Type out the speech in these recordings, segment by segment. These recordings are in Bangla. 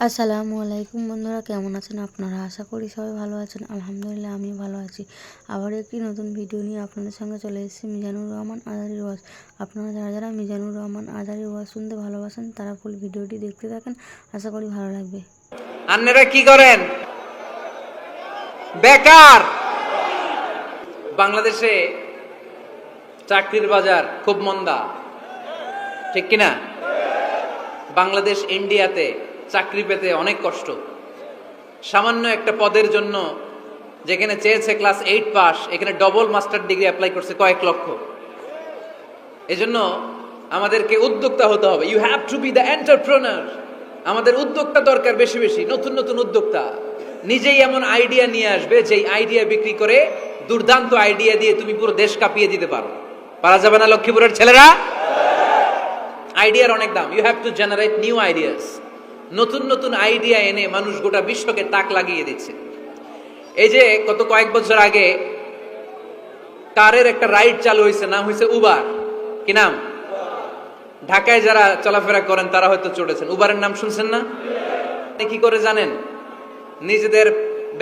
আসসালামু আলাইকুম বন্ধুরা, কেমন আছেন আপনারা? আশা করি সবাই ভালো আছেন। আলহামদুলিল্লাহ আমি ভালো আছি। আবার একটি নতুন ভিডিও নিয়ে আপনাদের সঙ্গে চলে এসেছি মিজানুর রহমান আজারির ওয়াজ। আপনারা যারা যারা মিজানুর রহমান আজারির ওয়াজ শুনতে ভালোবাসেন তারা ফুল ভিডিওটি দেখতে থাকেন, আশা করি ভালো লাগবে। আপনারা কি করেন? বেকার। বাংলাদেশে চাকরির বাজার খুব মন্দা, ঠিক কিনা? বাংলাদেশ ইন্ডিয়াতে চাকরি পেতে অনেক কষ্ট। সামান্য একটা পদের জন্য যেখানে চেয়েছে ক্লাস 8 পাস, এখানে ডবল মাস্টার ডিগ্রি অ্যাপ্লাই করছে কয়েক লক্ষ। এজন্য আমাদেরকে উদ্যোক্তা হতে হবে। You have to be the entrepreneur. আমাদের উদ্যোক্তা দরকার, বেশি বেশি নতুন নতুন উদ্যোক্তা। নিজেই এমন আইডিয়া নিয়ে আসবে যেই আইডিয়া বিক্রি করে দুর্দান্ত আইডিয়া দিয়ে তুমি পুরো দেশ কাঁপিয়ে দিতে পারো। পারা যাবে না লক্ষ্মীপুরের ছেলেরা? আইডিয়ার অনেক দাম। You have to generate new ideas. নতুন নতুন আইডিয়া এনে মানুষ গোটা বিশ্বকে তাক লাগিয়ে দিচ্ছে। এই যে গত কয়েক বছর আগে কারের একটা রাইড চালু হয়েছে, নাম হয়েছে উবার। কি নাম? ঢাকায় যারা চলাফেরা করেন তারা হয়তো চড়েছেন। উবারের নাম শুনছেন না? কি করে জানেন? নিজেদের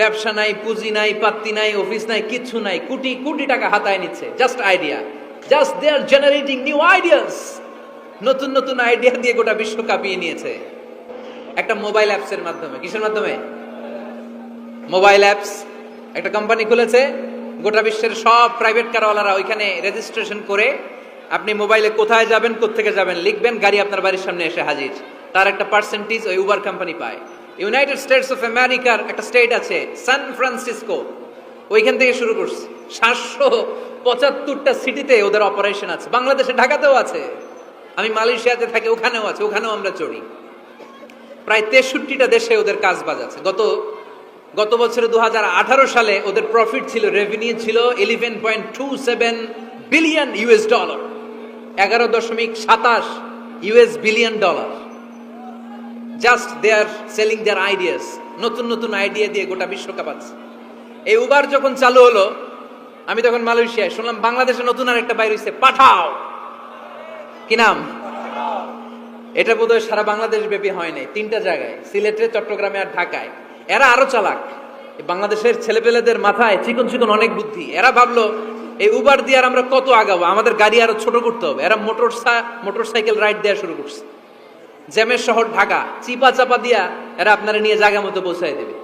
ব্যবসা নাই, পুঁজি নাই, পাত্তি নাই, অফিস নাই, কিচ্ছু নাই, কোটি কোটি টাকা হাতায় নিচ্ছে। Just idea, just they are generating new ideas. নতুন নতুন আইডিয়া দিয়ে গোটা বিশ্ব কাঁপিয়ে নিয়েছে একটা মোবাইল অ্যাপস এর মাধ্যমে। কিসের মাধ্যমে? Mobile apps. একটা কোম্পানি খুলেছে, গোটা বিশ্বের সব প্রাইভেট কারওয়ালারা ওইখানে রেজিস্ট্রেশন করে আপনি মোবাইলে কোথায় যাবেন, কোত্থেকে যাবেন লিখবেন, গাড়ি আপনার বাড়ির সামনে এসে হাজির। তার একটা পার্সেন্টেজ ওই উবার কোম্পানি পায়। ইউনাইটেড স্টেটস অফ আমেরিকার একটা স্টেট আছে সান ফ্রান্সিসকো, ওইখান থেকে শুরু করছে। 775টা সিটিতে ওদের অপারেশন আছে। বাংলাদেশে ঢাকাতেও আছে। আমি মালয়েশিয়াতে থাকি, ওখানেও আছে, ওখানেও আমরা চড়ি। প্রায় 63টা দেশে ওদের কাজ বাজ আছে। গত বছরে 2018 সালে ওদের প্রফিট ছিল, রেভিনিউ ছিল 11.27 billion US dollar, 11.27 US billion dollar. Just they are selling their ideas. নতুন নতুন আইডিয়া দিয়ে গোটা বিশ্ব কাঁপাচ্ছে। এই উবার যখন চালু হলো, আমি তখন মালয়েশিয়ায়, শুনলাম বাংলাদেশে নতুন আর একটা বাইর হইছে, পাঠাও। কি নাম? এটা বোধহয় সারা বাংলাদেশ ব্যাপী হয় নাই, 3টা জায়গায়, সিলেটে, চট্টগ্রামে আর ঢাকায়। এরা আরো চালাক। বাংলাদেশের ছেলেপেলেদের মাথায় চিকন চিকন অনেক বুদ্ধি। এরা ভাবলো এই উবার দিয়ে আর আমরা কত আগাবো, আমাদের গাড়ি আরো ছোট করতে হবে। এরা মোটরসাইকেল রাইড দেওয়া শুরু করছে। জ্যামের শহর ঢাকা, চিপা চাপা দিয়া এরা আপনারা নিয়ে জায়গা মতো পৌঁছায় দেবে।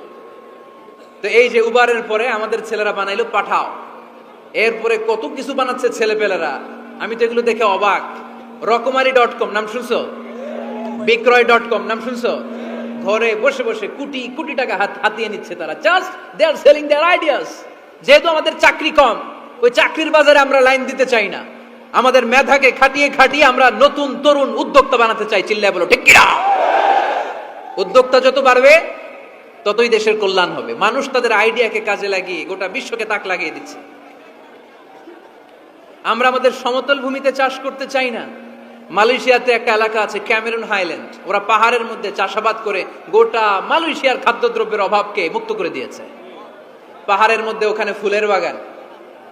তো এই যে উবারের পরে আমাদের ছেলেরা বানাইলো পাঠাও। এরপরে কত কিছু বানাচ্ছে ছেলেপেলেরা, আমি তো এগুলো দেখে অবাক। রকমারি.com নাম শুনছো? বিক্রয়.com নাম শুনছো? ঘরে বসে বসে কোটি কোটি টাকা হাতিয়ে নিচ্ছে তারা। Just they are selling their ideas. যেহেতু আমাদের চাকরি কম, ওই চাকরির বাজারে আমরা লাইন দিতে চাই না। আমাদের মেধাকে খাটিয়ে খাটিয়ে আমরা নতুন তরুণ উদ্যোক্তা বানাতে চাই। চিল্লায় বলো ঠিক কিনা? উদ্যোক্তা যত বাড়বে ততই দেশের কল্যাণ হবে। মানুষ তাদের আইডিয়াকে কাজে লাগিয়ে গোটা বিশ্বকে তাক লাগিয়ে দিচ্ছে। আমরা আমাদের সমতল ভূমিতে চাষ করতে চাই না। মালয়েশিয়াতে একটা এলাকা আছে ক্যামেরুন হাইল্যান্ড, ওরা পাহাড়ের মধ্যে চাষাবাদ করে গোটা মালয়েশিয়ার খাদ্যদ্রব্যের অভাবকে মুক্ত করে দিয়েছে। পাহাড়ের মধ্যে ওখানে ফুলের বাগান,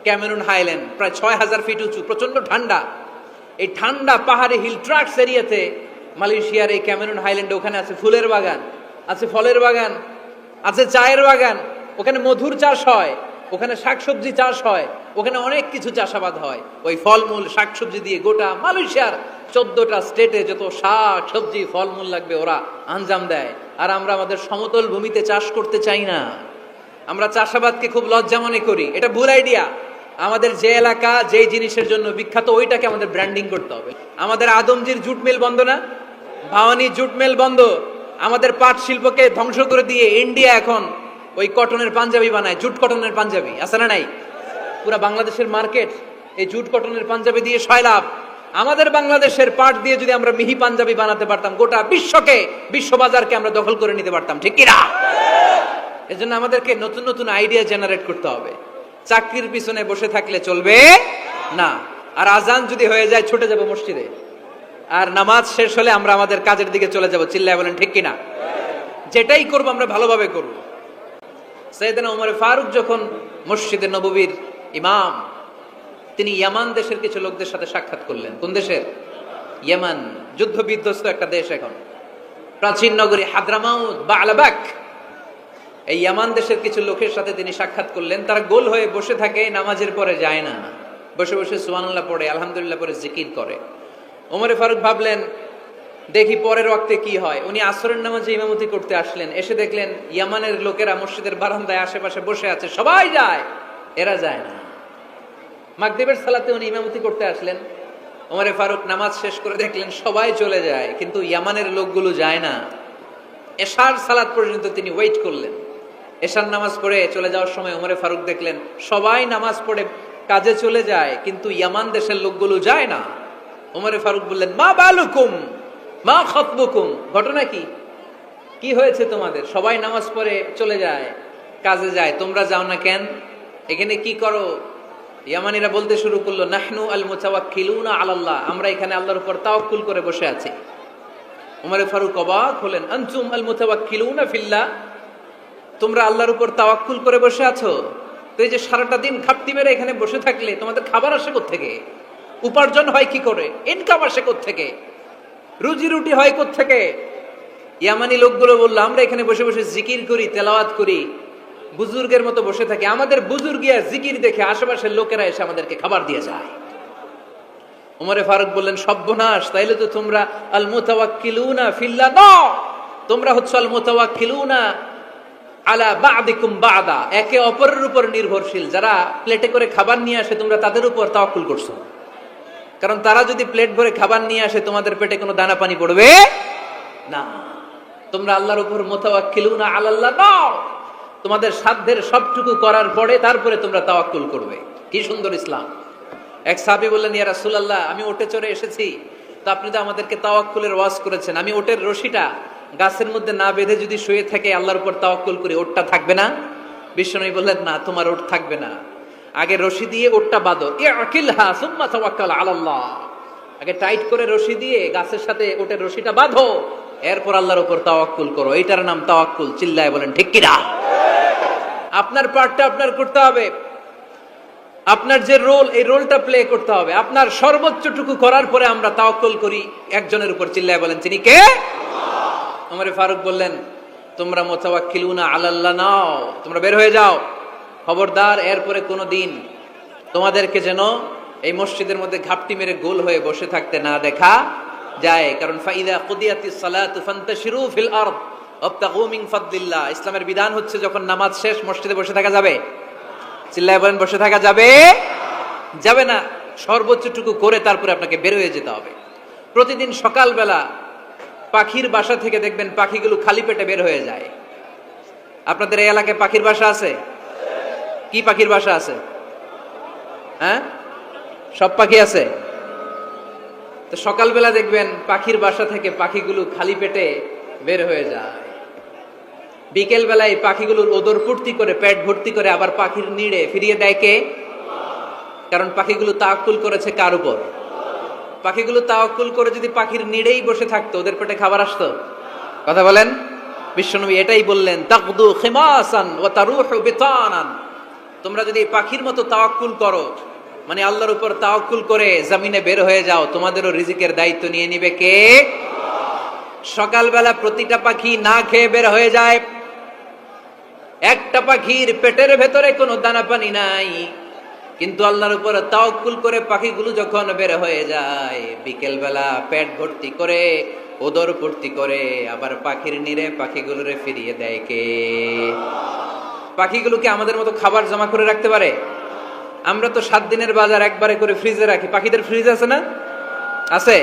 ক্যামেরুন হাইল্যান্ড প্রায় 6000 ফিট উঁচু, প্রচন্ড ঠান্ডা। এই ঠান্ডা পাহাড়ে হিল ট্রাক্স এরিয়াতে মালয়েশিয়ার এই ক্যামেরুন হাইল্যান্ডে ওখানে আছে ফুলের বাগান, আছে ফলের বাগান, আছে চায়ের বাগান, ওখানে মধুর চাষ হয়, ওখানে শাকসবজি চাষ হয়, ওখানে অনেক কিছু চাষাবাদ হয়। ওই ফলমূল শাকসবজি দিয়ে গোটা মালয়েশিয়ার 14টা স্টেটে যত শাক সবজি ফলমূল লাগবে ওরা আঞ্জাম দেয়। আর আমরা আমাদের সমতল ভূমিতে চাষ করতে চাই না। আমরা চাষাবাদকে খুব লজ্জা মনে করি। এটা ভুল আইডিয়া। আমাদের যে এলাকা যেই জিনিসের জন্য বিখ্যাত ওইটাকে আমাদের ব্র্যান্ডিং করতে হবে। আমাদের আদমজির জুট মিল বন্ধ না? ভাওয়ানি জুট মিল বন্ধ। আমাদের পাট শিল্পকে ধ্বংস করে দিয়ে ইন্ডিয়া এখন ওই কটনের পাঞ্জাবি বানায়, জুট কটনের পাঞ্জাবি। আছে না নাই? পুরা বাংলাদেশের মার্কেট এই জুট কটনের পাঞ্জাবি দিয়ে সয়লাভ। আমাদের বাংলাদেশের পাট দিয়ে যদি আমরা মিহি পাঞ্জাবি বানাতে পারতাম, গোটা বিশ্ব বাজারকে আমরা দখল করে নিতে পারতাম। ঠিক কিনা? এজন্য আমাদেরকে নতুন নতুন আইডিয়া জেনারেট করতে হবে। চাকরির পিছনে বসে থাকলে চলবে না। আর আজান যদি হয়ে যায় ছুটে যাব মসজিদে, আর নামাজ শেষ হলে আমরা আমাদের কাজের দিকে চলে যাব। চিল্লায় বলেন ঠিক কিনা? যেটাই করবো আমরা ভালোভাবে করব। সাইয়েদনা ওমর ফারুক যখন মসজিদে নববীর ইমাম, তিনি ইয়ামান দেশের কিছু লোকদের সাথে সাক্ষাৎ করলেন। কোন দেশের? ইয়ামান, যুদ্ধ বিধ্বস্ত একটা দেশ এখন। প্রাচীন নগরী হাদ্রামাউত বা আলাবাক, এই ইয়ামান দেশের কিছু লোকের সাথে তিনি সাক্ষাৎ করলেন। তারা গোল হয়ে বসে থাকে, নামাজের পরে যায় না, বসে বসে সুবহানাল্লাহ পড়ে, আলহামদুলিল্লাহ পড়ে জিকির করে। ওমরে ফারুক ভাবলেন দেখি পরের ওয়াক্তে কি হয়। উনি আসরের নামাজে ইমামতি করতে আসলেন, এসে দেখলেন ইয়ামানের লোকেরা মসজিদের বারান্দায় আশেপাশে বসে আছে, সবাই যায়, এরা যায় না। মাগরিবের সালাতে উনি ইমামতি করতে আসলেন, ওমরে ফারুক নামাজ শেষ করে দেখলেন সবাই চলে যায়, কিন্তু ইয়ামানের লোকগুলো যায় না। এশার সালাত পর্যন্ত তিনি ওয়েট করলেন। এশার নামাজ পড়ে চলে যাওয়ার সময় ওমরে ফারুক দেখলেন সবাই নামাজ পড়ে কাজে চলে যায়, কিন্তু ইয়ামান দেশের লোকগুলো যায় না। ওমরে ফারুক বললেন মা বালুকুম মা খাতবুকুম, ঘটনা কি, কি হয়েছে তোমাদের? সবাই নামাজ পড়ে চলে যায়, কাজে যায়, তোমরা যাও না কেন? এখানে কি করো? ইয়ামানিরা বলতে শুরু করলো নাহনু আল মুতাওয়াক্কিলুনা আলাল্লাহ, আমরা এখানে আল্লাহর উপর তাওয়াক্কুল করে বসে আছি। ওমরে ফারুক অবাক হলেন, আনতুম আল মুতাওয়াক্কিলুনা ফিল্লাহ, তোমরা আল্লাহর উপর তাওয়াক্কুল করে বসে আছো? তো এই যে সারাটা দিন ঘাপটি মেরে এখানে বসে থাকলে তোমাদের খাবার আসে কোত্থেকে? উপার্জন হয় কি করে? ইনকাম আসে কোত্থেকে? রুজি রুটি হয় কোত্থেকে? ইয়ামানি লোকগুলো বললো আমরা এখানে বসে বসে জিকির করি, তেলাওয়াত করি, বুজুর্গের মতো বসে থাকি, আমাদের বুজুর্গিয়া জিকির দেখে আশেপাশের লোকেরা এসে আমাদেরকে খাবার দিয়ে যায়। ওমরে ফারুক বললেন সর্বনাশ, তাইলে তো তোমরা আল মুতাওয়াক্কিলুনা ফিল্লাহ নও, তোমরা হচ্ছে আল মুতাওয়াক্কিলুনা আলা বা'দিকুম বা'দা, একে অপরের উপর নির্ভরশীল। যারা প্লেটে করে খাবার নিয়ে আসে তোমরা তাদের উপর তাওয়াক্কুল করছো, কারণ তারা যদি প্লেট ভরে খাবার নিয়ে আসে তোমাদের পেটে কোনো দানা পানি পড়বে না। তোমরা আল্লাহর উপর মুতাওয়াক্কিলুনা আলাল্লাহ নও, তোমাদের সাধ্যের সবটুকু করার পরে তারপরে তোমরা তাওয়াক্কুল করবে। কি সুন্দর ইসলাম! এক সাহাবী বললেন ইয়া রাসূলুল্লাহ, আমি ওটে চড়ে এসেছি, তো আপনি তো আমাদেরকে তাওয়াক্কুলের ওয়াজ করেছেন, আমি ওটের রশিটা গাছের মধ্যে না বেঁধে যদি শুয়ে থাকে আল্লাহর উপর তাওয়াক্কুল করি, ওটটা থাকবে না? বিশ্বনবী বললেন না, তোমার ওট থাকবে না, আগে রশি দিয়ে ওটটা বাঁধো, ইআকিলহা সুম্মা তাওয়াক্কাল আলাল্লাহ, আগে টাইট করে রশি দিয়ে গাছের সাথে ওটের রশিটা বাঁধো, এরপর আল্লাহর উপর তাওয়াক্কুল করো। এটার নাম তাওয়াক্কুল। চিল্লায় বলেন ঠিক কি না? আপনার পার্টটা আপনার করতে হবে, আপনার যে রোল, এই রোলটা প্লে করতে হবে। আপনার সর্বোচ্চটুকু করার পরে আমরা তাওয়াক্কুল করি একজনের উপর। চিল্লায় বলেন তিনি কে? ওমরে ফারুক বললেন তোমরা মুতাওয়াক্কিলুনা আলাল্লাহ নাও, তোমরা বের হয়ে যাও, খবরদার এরপরে কোনো দিন তোমাদেরকে যেন এই মসজিদের মধ্যে ঘাপটি মেরে গোল হয়ে বসে থাকতে না দেখা যায়। কারণ ফাইদা কুদিয়াতিস সালাতু ফান্তাশিরু ফিল আরদ ওয়াবতাগু মিন ফাদলিল্লাহ, ইসলামের বিধান হচ্ছে যখন নামাজ শেষ মসজিদে বসে থাকা যাবে। চিল্লায় বলেন বসে থাকা যাবে? যাবে না, সর্বোচ্চটুকু করে তারপরে আপনাকে বের হয়ে যেতে হবে। প্রতিদিন সকালবেলা পাখির বাসা থেকে দেখবেন পাখিগুলো খালি পেটে বের হয়ে যায়। আপনাদের এই এলাকায় পাখির বাসা আছে? কি পাখির বাসা আছে? হ্যাঁ, সব পাখি আছে। তো সকালবেলা দেখবেন পাখির বাসা থেকে পাখিগুলো খালি পেটে বের হয়ে যায়। বিকেল বেলায় পাখিগুলোর ওদর ফুর্তি করে পেট ভর্তি করে আবার পাখির নিড়ে ফিরিয়ে দেয় কে? কারণ পাখিগুলো তাওয়াক্কুল করেছে কার উপর? পাখিগুলো তাওয়াক্কুল করে যদি পাখির নিড়েই বসে থাকতো ওদের পেটে খাবার আসতো? কথা বলেন। বিশ্বনবী এটাই বললেন তাকদু খিমাসান ওয়া তারুহু বিতানান, তোমরা যদি পাখির মতো তাওয়াক্কুল করো, মানে আল্লাহর উপর তাওয়াক্কুল করে জমিনে বের হয়ে যাও, তোমাদেরও রিজিকের দায়িত্ব নিয়ে নিবে কে? সকালবেলা প্রতিটা পাখি না খেয়ে বের হয়ে যায়, একটা পাখির পেটের ভেতরে কোনো দানা পানি নাই, কিন্তু আল্লাহর উপর তাওয়াক্কুল করে পাখিগুলো যখন বের হয়ে যায় বিকেল বেলা পেট ভর্তি করে ওদর ভর্তি করে আবার পাখির নিরে পাখিগুলোরে ফিরিয়ে দেয় কে? পাখিগুলোকে আমাদের মতো খাবার জমা করে রাখতে পারে? আমরা তো 7 দিনের বাজার একবারে করে ফ্রিজে রাখি, পাখিদের ফ্রিজ আছে না? আছে।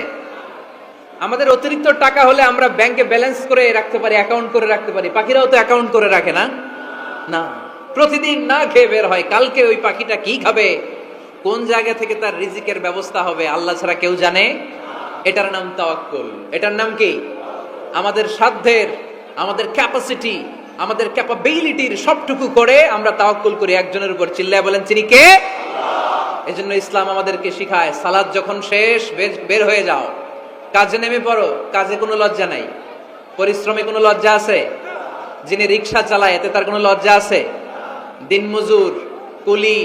আমাদের অতিরিক্ত টাকা হলে আমরা ব্যাংকে ব্যালেন্স করে রাখতে পারি, অ্যাকাউন্ট করে রাখতে পারি, পাখিরাও তো অ্যাকাউন্ট করে রাখে না? না, প্রতিদিন না খেয়ে বের হয়। কালকে ওই পাখিটা কি খাবে, কোন জায়গা থেকে তার রিজিকের ব্যবস্থা হবে আল্লাহ ছাড়া কেউ জানে। এটার নাম তাওয়াক্কুল। এটার নাম কি? আমাদের সাধ্যের, আমাদের ক্যাপাসিটি, আমাদের ক্যাপাবিলিটির সবটুকু করে আমরা তাওয়াক্কুল করি একজনের উপর। চিল্লায় বলেন তিনি কে? এজন্য ইসলাম আমাদেরকে শিখায় সালাত যখন শেষ বের হয়ে যাও, কাজে নেমে পড়ো। কাজে কোনো লজ্জা নাই, পরিশ্রমে কোনো লজ্জা আছে? যিনি রিক্সা চালায় এতে তার কোনো লজ্জা আছে? দিনমজুর, কুলি,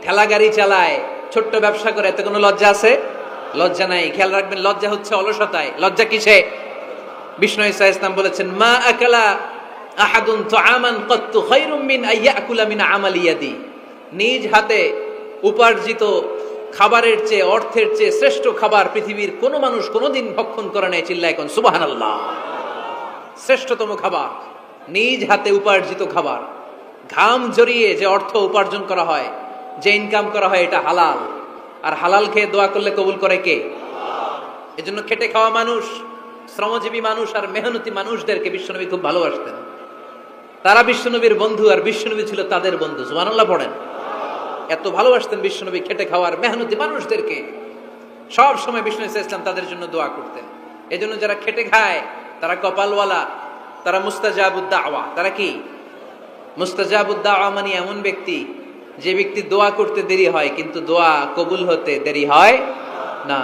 ঠেলা গাড়ি চালায়, ছোট্ট ব্যবসা করে, এতে কোনো লজ্জা আছে? লজ্জা নাই। খেয়াল রাখবেন, লজ্জা হচ্ছে অলসতায়। লজ্জা কিসে? বিষ্ণু ঈসা ইসলাম বলেছেন, মা আকালা আহাদুন তুআমান কাত্তু খায়রুম মিন আইয়াকুলা মিন আমালি ইয়াদি। নিজ হাতে উপার্জিত খাবারের চেয়ে, অর্থের চেয়ে শ্রেষ্ঠ খাবার পৃথিবীর কোন মানুষ কোনোদিন ভক্ষণ করে নাই। চিল্লায় এখন সুবহানাল্লাহ। শ্রেষ্ঠতম খাবার নিজ হাতে উপার্জিত খাবার, ঘাম জড়িয়ে যে অর্থ উপার্জন করা হয়, যে ইনকাম করা হয়, এটা হালাল। আর হালাল খেয়ে দোয়া করলে কবুল করে কে? এজন্য খেটে খাওয়া মানুষ, শ্রমজীবী মানুষ আর মেহনতি মানুষদেরকে বিশ্বনবী খুব ভালোবাসতেন। তারা বিশ্বনবীর বন্ধু আর বিশ্বনবী ছিল তাদের বন্ধু। সুবহানাল্লাহ পড়েন। এত ভালোবাসতেন বিশ্বনবী খেটে খাওয়ার মেহনতি মানুষদেরকে। সব সময় বিষ্ণু ইসলাম তাদের জন্য দোয়া করতেন। এজন্য যারা খেটে খায় তারা কপালওয়ালা, তারা মুস্তাজাবুদ দাওয়া। তারা কি? মুস্তাজাবুদ দাওয়া মানে এমন ব্যক্তি যে ব্যক্তি দোয়া করতে দেরি হয় কিন্তু দোয়া কবুল হতে দেরি হয় না।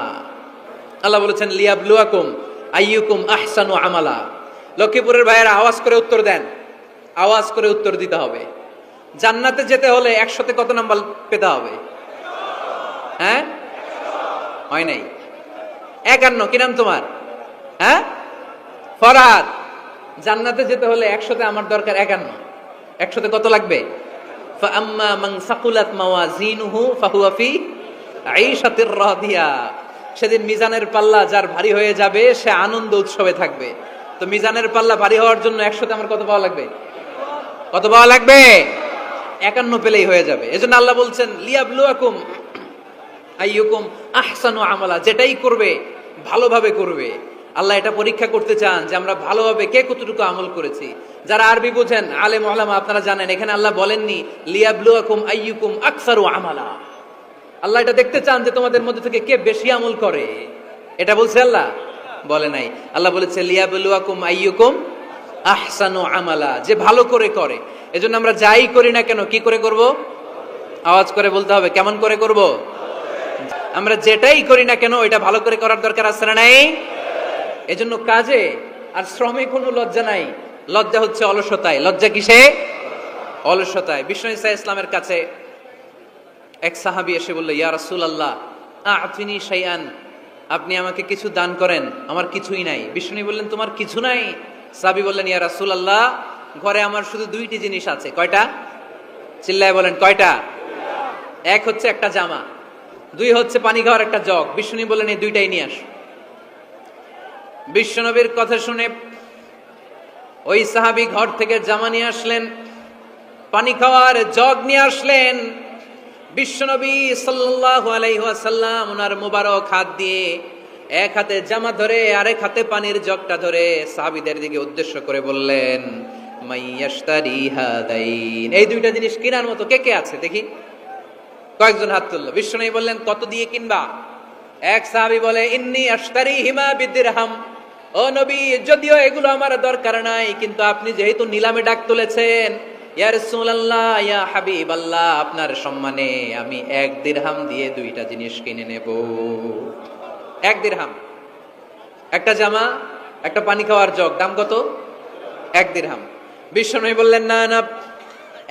আল্লাহ বলেছেন, লিয়াবলুয়াকুম আইয়ুকুম আহসানু আমালা। লক্ষ্মীপুরের ভাইয়েরা আওয়াজ করে উত্তর দেন, আওয়াজ করে উত্তর দিতে হবে। জান্নাতে যেতে হলে 100তে কত নাম্বার পেতে হবে? হ্যাঁ, হয় নাই 51। কি নাম তোমার? হ্যাঁ, ফরহাদ। জান্নাতে যেতে হলে 100তে আমার দরকার 51। 100তে কত লাগবে? ফাআম্মা মান সাকুলাত মাওয়াজিনুহু ফাহুয়া ফি আইশাতির রাদিয়া। সেদিন মিজানের পাল্লা যার ভারী হয়ে যাবে সে আনন্দ উৎসবে থাকবে। তো মিজানের পাল্লা ভারী হওয়ার জন্য 100তে আমার কত পাওয়া লাগবে? কত পাওয়া লাগবে? 51 পেলেই হয়ে যাবে। এজন্য আল্লাহ বলছেন, লিয়াবলুয়াকুম আইয়ুকুম আহসানু আমালা। যেটাই করবে ভালোভাবে করবে। আল্লাহ এটা পরীক্ষা করতে চান যে আমরা ভালোভাবে কে কতটুকু আমল করেছি। যারা আরবি বোঝেন, আলেম ওলামা, আপনারা জানেন এখানে আল্লাহ বলেননি লিয়াবলুয়াকুম আইয়ুকুম আকসারু আমালা। আল্লাহ এটা দেখতে চান যে তোমাদের মধ্যে থেকে কে বেশি আমল করে। এটা বলছে আল্লাহ? বলে নাই। আল্লাহ বলেছে লিয়াবলুয়াকুম আইয়ুকুম আহসানু আমালা, যে ভালো করে করে। এজন্য আমরা যাই করি না কেন কি করে করব? আওয়াজ করে বলতে হবে। কেমন করে করব? আমরা যেটাই করি না কেন এটা ভালো করে করার দরকার আছে না নাই? এজন্য কাজে আর শ্রমে কোনো লজ্জা নাই। লজ্জা হচ্ছে অলসতায়। লজ্জা কিসে? অলসতায়। বিষ্ণু ঈসা ইসলামের কাছে এক সাহাবী এসে বলল, ইয়া রাসূলুল্লাহ আ'তিনি শাইআন, আপনি আমাকে কিছু দান করেন, আমার কিছুই নাই। বিষ্ণু বললেন, তোমার কিছু নাই? সাহাবী বললেন, ইয়া রাসূলুল্লাহ ঘরে আমার শুধু 2টি জিনিস আছে। কয়টা? চিল্লায় বলেন, কয়টা? এক হচ্ছে একটা জামা, 2 হচ্ছে পানি খাওয়ার একটা জগ। বিষ্ণু বললেন, এই 2টাই নিয়ে আস। বিশ্বনবীর কথা শুনে ওই সাহাবী ঘর থেকে জামা নিয়ে আসলেন, পানি খাওয়ার জগ নিয়ে আসলেন। বিশ্বনবী সাল্লাল্লাহু আলাইহি ওয়াসাল্লাম ওনার মোবারক হাত দিয়ে এক হাতে জামা ধরে আরেক হাতে পানির জগটা ধরে সাহাবীদের দিকে উদ্দেশ্য করে বললেন, মাইয়াশতারি হাদাইন, এই 2টা জিনিস কেনার মতো কে কে আছে দেখি। কয়েকজন হাত তুললো। বিশ্বনবী বললেন, কত দিয়ে কিনবা? এক সাহাবী বলে, ইন্নী আশতারি হিমা বিদিরহাম। ও নবী, যদিও এগুলো আমার দরকার নাই, কিন্তু আপনি যেহেতু নিলামে ডাক তুলেছেন, ইয়া রাসূলুল্লাহ, ইয়া হাবিবাল্লাহ, আপনার সম্মানে আমি 1 দিরহাম দিয়ে 2টা জিনিস কিনে নেব। 1 দিরহাম, একটা জামা, একটা পানি খাওয়ার জগ, দাম কত? 1 দিরহাম। বিশ্বনবী বললেন, না না,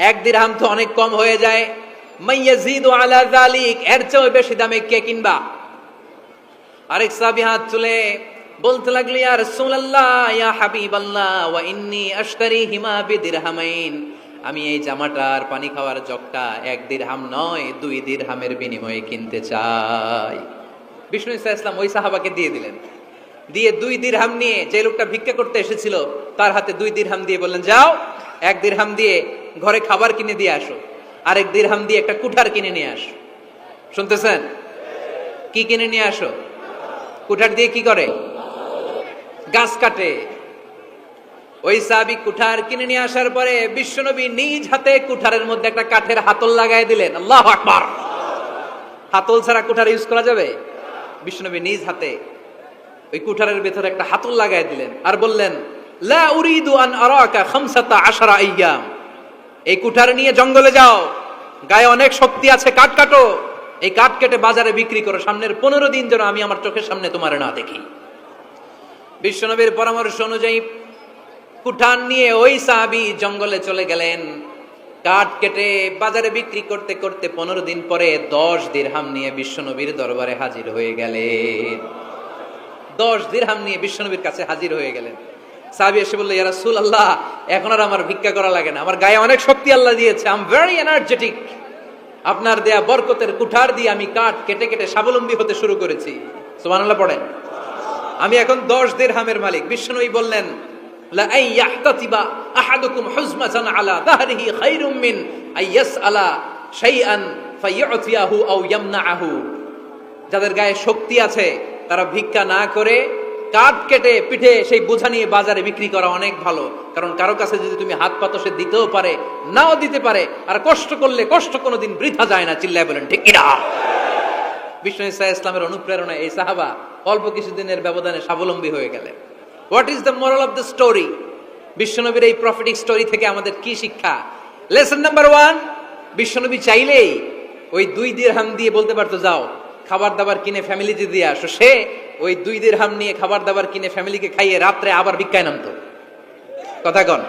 1 দিরহাম তো অনেক কম হয়ে যায়। মাইয়াজিদু আলা যালিক, এর চেয়ে বেশি দামে কে কিনবা? আরেক সাহাবী হাত তুলে বলতে লাগলো, ইয়া রাসূলুল্লাহ, ইয়া হাবিবাল্লাহ, ওয়া ইন্নী আশতারিহিমা বিদিরহামাইন, আমি এই জামাটার পানি খাওয়ার জগটা 1 দিরহাম নয় 2 দিরহামের বিনিময়ে কিনতে চাই। বিষ্ণু ঈসা ইসলাম ওই সাহাবাকে দিয়ে দিলেন। দিয়ে 2 দিরহাম নিয়ে, যে লোকটা ভিক্ষা করতে এসেছিল তার হাতে 2 দিরহাম দিয়ে বললেন, যাও 1 দিরহাম দিয়ে ঘরে খাবার কিনে দিয়ে আসো, আর 1 দিরহাম দিয়ে একটা কুঠার কিনে নিয়ে আসো। শুনতেছেন? কি কিনে নিয়ে আসো? কুঠার দিয়ে কি করে? গাছ কাটে। ওই সাহাবী কুঠার কিনে নিয়ে আসার পরে বিশ্বনবী নিজ হাতে কুঠারের মধ্যে একটা কাঠের হাতল লাগাই দিলেন। আল্লাহু আকবার। হাতল ছাড়া কুঠার ইউজ করা যাবে? বিশ্বনবী নিজ হাতে ওই কুঠারের ভেতরে একটা হাতল লাগাই দিলেন আর বললেন, লা উরিদু আন আরাকা 15 আইয়াম, এই কুঠার নিয়ে জঙ্গলে যাও, গায়ে অনেক শক্তি আছে, কাঠ কাটো, এই কাঠ কেটে বাজারে বিক্রি করো, সামনের 15 দিন যেন আমি আমার চোখের সামনে তোমার না দেখি। বিশ্বনবীর পরামর্শ অনুযায়ী কুঠার নিয়ে ওই সাহাবী জঙ্গলে চলে গেলেন। কাঠ কেটে বাজারে বিক্রি করতে করতে 15 দিন পরে 10 দিরহাম নিয়ে বিশ্বনবীর দরবারে হাজির হয়ে গেলেন। 10 দিরহাম নিয়ে বিশ্বনবীর কাছে হাজির হয়ে গেলেন। সাহাবী এসে বলল, ইয়া রাসূলুল্লাহ, এখন আর আমার ভিক্ষা করা লাগে না, আমার গায়ে অনেক শক্তি আল্লাহ দিয়েছে, আই এম ভেরি এনার্জেটিক। আপনার দেয়া বরকতের কুঠার দিয়ে আমি কাঠ কেটে কেটে স্বাবলম্বী হতে শুরু করেছি। সুবহানাল্লাহ পড়েন। আমি এখন 10 দিরহামের মালিক। বিশ্বনবী বললেন, লা আইয়াহতাতিবা আহাদুকুম হুজমাতান আলা যাহরিহি খায়রুম মিন আইয়াসআলা শাইআন ফায়ুতিয়াহু আও ইয়ামনাহু। যাদের গায়ে শক্তি আছে তারা ভিক্ষা না করে কাঠ কেটে পিঠে সেই বোঝা নিয়ে বাজারে বিক্রি করা অনেক ভালো। কারণ কারো কাছে যদি তুমি হাত পাতো, সে দিতেও পারে, নাও দিতে পারে। আর কষ্ট করলে কষ্ট কোনোদিন বৃথা যায় না। চিল্লায় বলেন ঠিক কিনা? বিষ্ণু ইসা ইসলামের অনুপ্রেরণায় এই সাহাবা অল্প কিছুদিনের ব্যবধানে স্বাবলম্বী হয়ে গেলেন। What is the moral of the story? বিশ্বনবীর এই প্রফেটিক স্টোরি থেকে আমাদের কি শিক্ষা? লেসন নাম্বার 1, বিশ্বনবী চাইলেই ওই 2 দিরহাম দিয়ে বলতে পারতো, যাও খাবার দাবার কিনে ফ্যামিলিতে দিয়ে আসো। সে ওই 2 দিরহাম নিয়ে খাবার দাবার কিনে ফ্যামিলিকে খাইয়ে রাত্রে আবার ভিক্ষায় নামতো। কথা কন,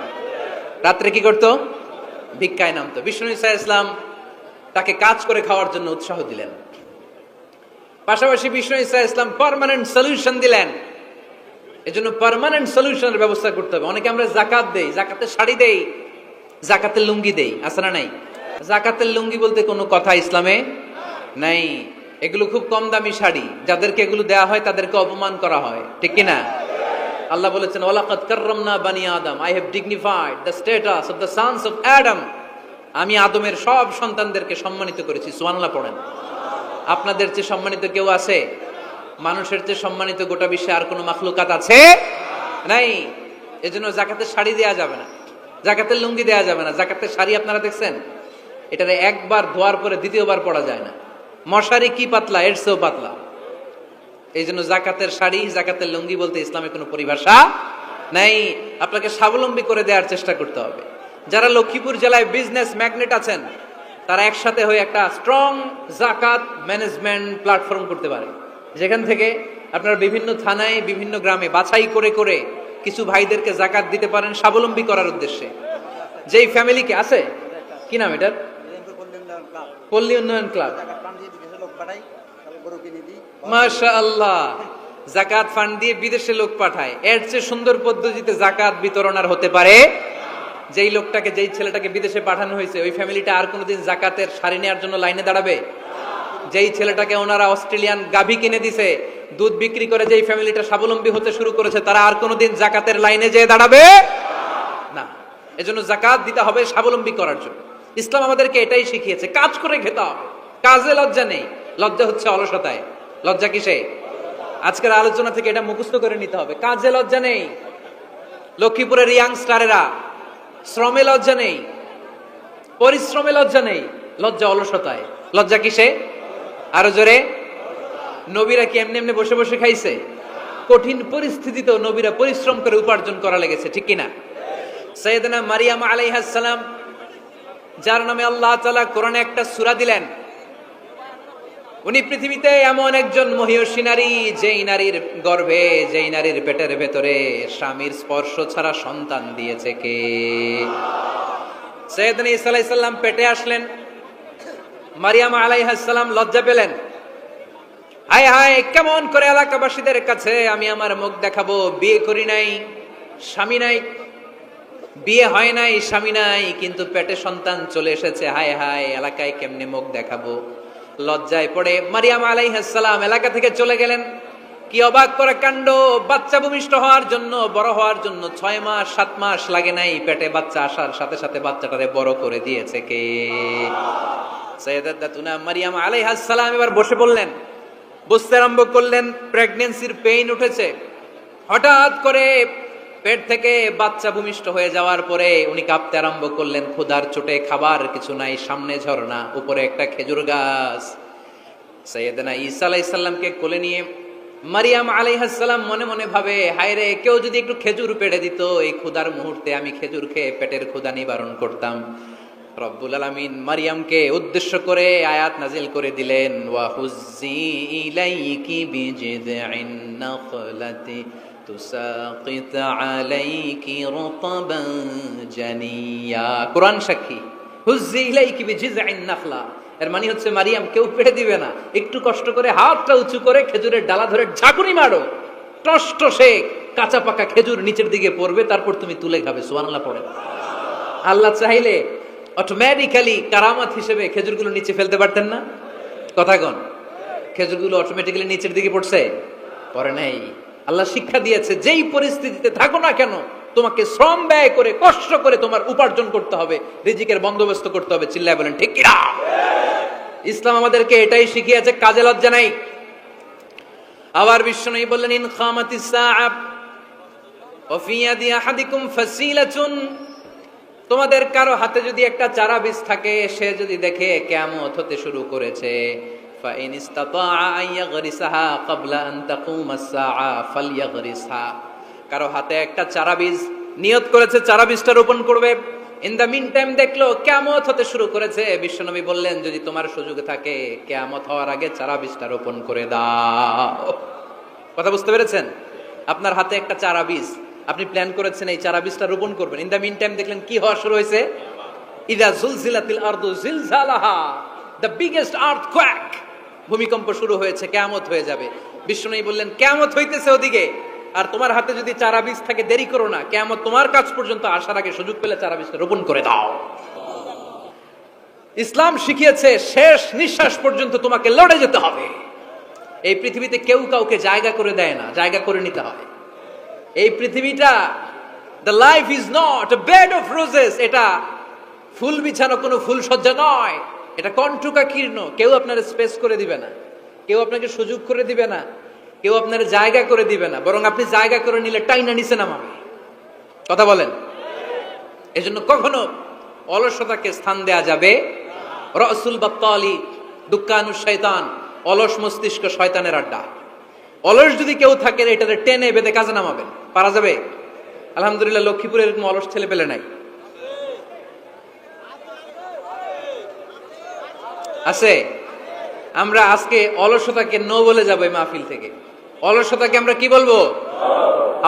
রাত্রে কি করতো? ভিক্ষায় নামতো। বিষ্ণু ইসা ইসলাম তাকে কাজ করে খাওয়ার জন্য উৎসাহ দিলেন। পাশাপাশি বিষ্ণু ইসা ইসলাম পার্মানেন্ট সলিউশন দিলেন। এজন্য পার্মানেন্ট সলিউশনের ব্যবস্থা করতে হবে। অনেকে আমরা যাকাত দেই, যাকাতের শাড়ি দেই, যাকাতের লুঙ্গি দেই, আছে না নাই? যাকাতের লুঙ্গি বলতে কোনো কথা ইসলামে নাই। এগুলো খুব কম দামি শাড়ি, যাদেরকে এগুলো দেওয়া হয় তাদেরকে অপমান করা হয়, ঠিক কি না? আল্লাহ বলেছেন, ওয়ালাকাদ কাররামনা বানি আদম, I have dignified the status of the sons of Adam. আমি আদমের সব সন্তানদেরকে সম্মানিত করেছি। সুবহানাল্লাহ পড়েন। আপনাদের চেয়ে সম্মানিত কেউ আছে? মানুষের চেয়ে সম্মানিত গোটা বিশ্বে আর কোনো মাখলুকাত আছে? নাই। এজন্য যাকাতের শাড়ি দেয়া যাবে না, যাকাতের লুঙ্গি দেয়া যাবে না। যাকাতের শাড়ি আপনারা দেখছেন? এটারে একবার ধোয়ার পরে দ্বিতীয়বার পরা যায় না। মশারি কি পাতলা, এর চেয়েও পাতলা। এই জন্য যাকাতের শাড়ি, যাকাতের লুঙ্গি বলতে ইসলামে কোনো পরিভাষা নাই। আপনাকে স্বাবলম্বী করে দেওয়ার চেষ্টা করতে হবে। যারা লক্ষ্মীপুর জেলায় বিজনেস ম্যাগনেট আছেন, তারা একসাথে হয়ে একটা স্ট্রং যাকাত ম্যানেজমেন্ট প্ল্যাটফর্ম করতে পারে, যেখান থেকে আপনারা বিভিন্ন থানায়, বিভিন্ন গ্রামে বাছাই করে করে কিছু ভাইদেরকে যাকাত দিতে পারেন স্বাবলম্বী করার উদ্দেশ্যে। যেই ফ্যামিলিকে আছে, কি নাম এটার? পল্লী উন্নয়ন ক্লাব। মাশাআল্লাহ, যাকাত ফান্ড দিয়ে বিদেশে লোক পাঠায়। এর চেয়ে সুন্দর পদ্ধতিতে যাকাত বিতরণ আর হতে পারে? যেই লোকটাকে, যেই ছেলেটাকে বিদেশে পাঠানো হয়েছে, ওই ফ্যামিলিটা আর কোনোদিন যাকাতের শাড়ি নেওয়ার জন্য লাইনে দাঁড়াবে? যেই ছেলেটাকে ওনারা অস্ট্রেলিয়ান গাভী কিনে দিছে, দুধ বিক্রি করে যেই ফ্যামিলিটা স্বাবলম্বী হতে শুরু করেছে, তারা আর কোনোদিন যাকাতের লাইনে যেয়ে দাঁড়াবে না। এজন্য যাকাত দিতে হবে স্বাবলম্বী করার জন্য। ইসলাম আমাদেরকে এটাই শিখিয়েছে, কাজ করে খেতে হবে। কাজে লজ্জা নেই, লজ্জা হচ্ছে অলসতায়। লজ্জা কিসে? আজকের আলোচনা থেকে এটা মুখস্থ করে নিতে হবে। কাজে লজ্জা নেই। লক্ষ্মীপুরের ইয়াংস্টারেরা শ্রমে লজ্জা নেই, পরিশ্রমে লজ্জা নেই, লজ্জা অলসতায়। লজ্জা কিসে? আরো জোরে। নবীরা কি এমনি এমনি বসে বসে খাইছে? কঠিন পরিস্থিতিতেও নবীরা পরিশ্রম করে উপার্জন করা লেগেছে, ঠিক কিনা? সাইয়েদনা মারিয়াম আলাইহিস সালাম, যার নামে আল্লাহ তাআলা কোরআনে একটা সূরা দিলেন, উনি পৃথিবীতে এমন একজন মহিয়সী নারী, যেই নারীর গর্ভে, যেই নারীর পেটের ভেতরে স্বামীর স্পর্শ ছাড়া সন্তান দিয়েছে কে? সাইয়েদনা ঈসা আলাইহিস সালাম পেটে আসলেন। মারিয়াম আলাইহিস সালাম লজ্জা পেলেন। হায় হায়, কেমন করে এলাকাবাসীদের কাছে আমি আমার মুখ দেখাবো? বিয়ে করি নাই, স্বামী নাই, বিয়ে হয় নাই, স্বামী নাই, কিন্তু পেটে সন্তান চলে এসেছে। হায় হায়, এলাকায় কেমনে মুখ দেখাবো? লজ্জায় পড়ে মারিয়াম আলাইহিস সালাম এলাকা থেকে চলে গেলেন। কি অবাক করা কাণ্ড! বাচ্চা ভূমিষ্ঠ হওয়ার জন্য, বড় হওয়ার জন্য 6 মাস 7 মাস লাগে নাই, পেটে বাচ্চা আসার সাথে সাথে বাচ্চাটারে বড় করে দিয়েছে কে? সাইয়্যিদাতুনা মারিয়াম আলাইহিস সালাম এবার বসে বললেন, বুঝতে আরম্ভ করলেন প্রেগন্যান্সির পেইন উঠেছে। হঠাৎ করে পেট থেকে বাচ্চা ভূমিষ্ঠ হয়ে যাওয়ার পরে উনি কাঁপতে আরম্ভ করলেন। ক্ষুধার চোটে খাবার কিছু নাই, সামনে ঝর্ণা, উপরে একটা খেজুর গাছ। সাইয়েদনা ঈসা আলাইহিস সালামকে কোলে নিয়ে মারিয়াম আলাইহিস সালাম মনে মনে ভাবে, হায় রে, কেউ যদি একটু খেজুর পেড়ে দিত, এই ক্ষুধার মুহূর্তে আমি খেজুর খেয়ে পেটের ক্ষুধা নিবারণ করতাম। রব্বুল আলামিন মারিয়ামকে উদ্দেশ্য করে আয়াত নাজিল করে দিলেন, ওয়া হুজ্জি ইলাইকি বিজিযইন নাখলাতি তুসাকিত আলাইকি রতবান জানিয়া। কোরআন সাক্ষী, হুজ্জি ইলাইকি বিজিযইন নাখলা, এর মানে হচ্ছে মারিয়াম কেউ পেড়ে দিবে না, একটু কষ্ট করে হাতটা উঁচু করে খেজুরের ডালা ধরে ঝাঁকুনি মারো, নষ্ট সে কাঁচা পাকা খেজুর নিচের দিকে পড়বে, তারপর তুমি তুলে খাবে। সুবহানাল্লাহ পড়ে। আল্লাহ চাইলে অটোমেটিক্যালি কারামাত হিসেবে খেজুরগুলো নিচে ফেলতে পারতেন না? কথা কন, খেজুরগুলো অটোমেটিক্যালি নিচের দিকে পড়ছে? পড়ে নাই। আল্লাহ শিক্ষা দিয়েছে, যেই পরিস্থিতিতে থাকো না কেন তোমাকে শ্রম ব্যয় করে কষ্ট করে তোমার উপার্জন করতে হবে, রিজিকের বন্দোবস্ত করতে হবে। চিল্লায় বলেন ঠিক কিনা? ইসলাম আমাদেরকে এটাই শিখিয়েছে, কাজে লজ্জা নাই। আবার বিশ্বনবী বললেন, ইন খামাতিস সাআ ওয়া ফি ইয়াদি আহাদিকুম ফাসিলাতুন, তোমাদের কারো হাতে যদি একটা চারা বীজ থাকে, সে যদি দেখে কিয়ামত হতে শুরু করেছে, ফা ইন ইসতাতাআ আন ইয়াগরিসাহা ক্বাবলা আন তাকুমাস সাআ ফালইয়াগরিসহা, কারো হাতে একটা চারা বীজ নিয়ত করেছে, চারা বীজটা রোপণ করবে, ইন দা মিন টাইম দেখলো কিয়ামত হতে শুরু করেছে, বিশ্বনবী বললেন, যদি তোমার সুযোগ থাকে কিয়ামত হওয়ার আগে চারা বীজটা রোপণ করে দাও। কথা বুঝতে পেরেছেন? আপনার হাতে একটা চারা বীজ, আপনি প্ল্যান করেছেন এই চারা বীজটা রোপণ করবেন, ইন দা মিন টাইম দেখলেন কি হওয়া শুরু হয়েছে, ইদা জুলজিলাতিল আরদু জিলজালাহা, দ্য বিগেস্ট আর্থকোয়েক, ভূমিকম্প শুরু হয়েছে, কিয়ামত হয়ে যাবে। বিশ্বনবী বললেন, কিয়ামত হইতেছে ওদিকে, আর তোমার হাতে যদি চারা বীজ থাকে দেরি করো না, কিয়ামত তোমার কাছ পর্যন্ত আসার আগে সুযোগ পেলে চারা বীজটা রোপণ করে দাও। ইসলাম শিখিয়েছে শেষ নিঃশ্বাস পর্যন্ত তোমাকে লড়ে যেতে হবে। এই পৃথিবীতে কেউ কাউকে জায়গা করে দেয় না, জায়গা করে নিতে হয়। এই পৃথিবীটা, the life is not a bed of roses, এটা ফুল বিছানো কোনো ফুল সজ্জা নয়, এটা কণ্টকা কীর্ণ। কেউ আপনার স্পেস করে দিবে না, কেউ আপনাকে সুযোগ করে দিবে না, কেউ আপনার জায়গা করে দিবে না, বরং আপনি জায়গা করে নিলে টাইনা নিচে নামাবে। কথা বলেন? এজন্য কখনো অলসতাকে স্থান দেয়া যাবে। রসুল বাত্তালি দুক্কানু শয়তান, অলস মস্তিষ্ক শয়তানের আড্ডা। অলস যদি কেউ থাকে, এটাতে টেনে বেঁধে কাজে নামাবেন, পারা যাবে? আলহামদুলিল্লাহ লক্ষ্মীপুরে এরকম অলস ছেলে পেলে নাই, আছে। আমরা আজকে অলসতাকে নো বলে যাবো এই মাহফিল থেকে। অলসতাকে আমরা কি বলবো?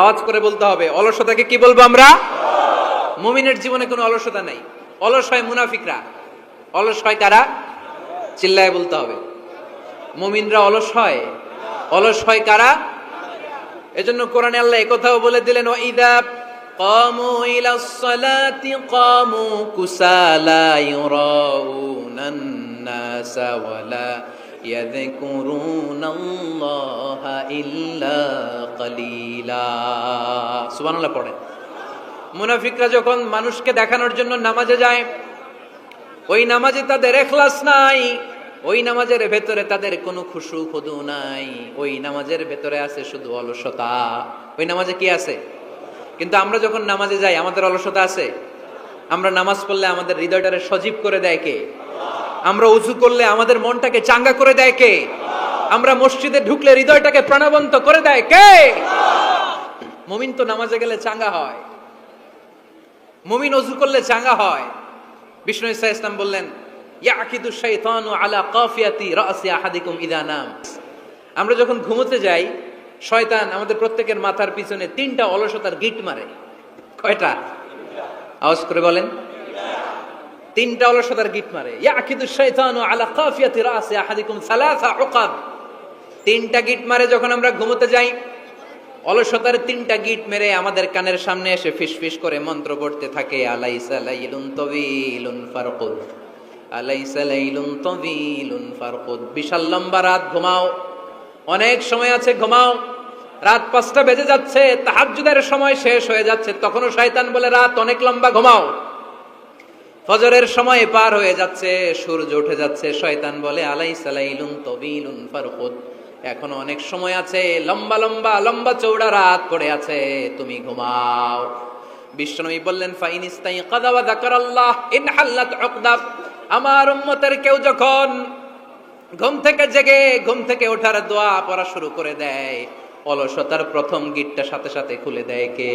আওয়াজ করে বলতে হবে, অলসতাকে কি বলবো আমরা? মুমিনের জীবনে কোনো অলসতা নাই। অলস হয় মুনাফিকরা। অলস হয় কারা? চিল্লায় বলতে হবে। মুমিনরা অলস হয়? অলস হয় কারা? এজন্য কোরআনে আল্লাহ একথাও বলে দিলেন, ওয়াইদা কামু ইলাস সালাতি কামু কুসালা ইউরাউনান নাসা ওয়ালা ইয়াযকুরুনাল্লাহা ইল্লা কালিলা। সুবহানাল্লাহ পড়েন। মুনাফিকরা যখন মানুষকে দেখানোর জন্য নামাজে যায়, ওই নামাজে তাদের ইখলাস নাই, ওই নামাজের ভেতরে তাদের কোনো খুশু খুদু নাই, ওই নামাজের ভেতরে আছে শুধু অলসতা। ওই নামাজে কি আছে? কিন্তু আমরা যখন নামাজে যাই, আমাদের অলসতা আছে? আমরা নামাজ পড়লে আমাদের হৃদয়টারে সজীব করে দেয় কে? আমরা উযু করলে আমাদের মনটাকে চাঙ্গা করে দেয় কে? আমরা মসজিদে ঢুকলে হৃদয়টাকে প্রাণবন্ত করে দেয় কে? মুমিন তো নামাজে গেলে চাঙ্গা হয়, মুমিন উযু করলে চাঙ্গা হয়। বিষ্ণু ঈসা ইসলাম বললেন, ইয়াকিদু শাইতানু আলা কাফিয়াতি রাসি আহাদিকুম ইযা নাম। আমরা যখন ঘুমোতে যাই, শয়তান আমাদের প্রত্যেকের মাথার পিছনে 3টা অলসতার গিট মারে। কয়টা? আওয়াজ করে বলেন। 3টা অলসতার গিট মারে। ইয়াকিদু শাইতানু আলা কাফিয়াতি রাসি আহাদিকুম সালাসা উকাব। 3টা গিট মারে যখন আমরা ঘুমোতে যাই। অলসতার 3টা গিট মেরে আমাদের কানের সামনে এসে ফিসফিস করে মন্ত্র পড়তে থাকে, আলাইসা লাইলুন তাওয়িলুন ফারকুদ, আলাইসা লাইলুন তাওয়িলুন ফারকুদ। বিশাল লম্বা রাত, ঘুমাও। অনেক সময় আছে, ঘুমাও। রাত 5টা বেজে যাচ্ছে, তাহাজ্জুদের সময় শেষ হয়ে যাচ্ছে, তখনও শয়তান বলে রাত অনেক লম্বা, ঘুমাও। ফজরের সময় পার হয়ে যাচ্ছে, সূর্য উঠে যাচ্ছে, শয়তান বলে আলাইসা লাইলুন তাওয়িলুন ফারকুদ, এখনো অনেক সময় আছে, লম্বা লম্বা লম্বা চৌড়া রাত পড়ে আছে, তুমি ঘুমাও। বিশ্বনবী বললেন, ফাইন ইস্তাইকাযা ওয়া যাকারাল্লাহ ইনহাল্লাত উকদা। আমার উম্মতের কেউ যখন ঘুম থেকে জেগে ঘুম থেকে ওঠার দোয়া পড়া শুরু করে দেয়, অলসতার প্রথম গিটটা সাথে সাথে খুলে দেয় কে?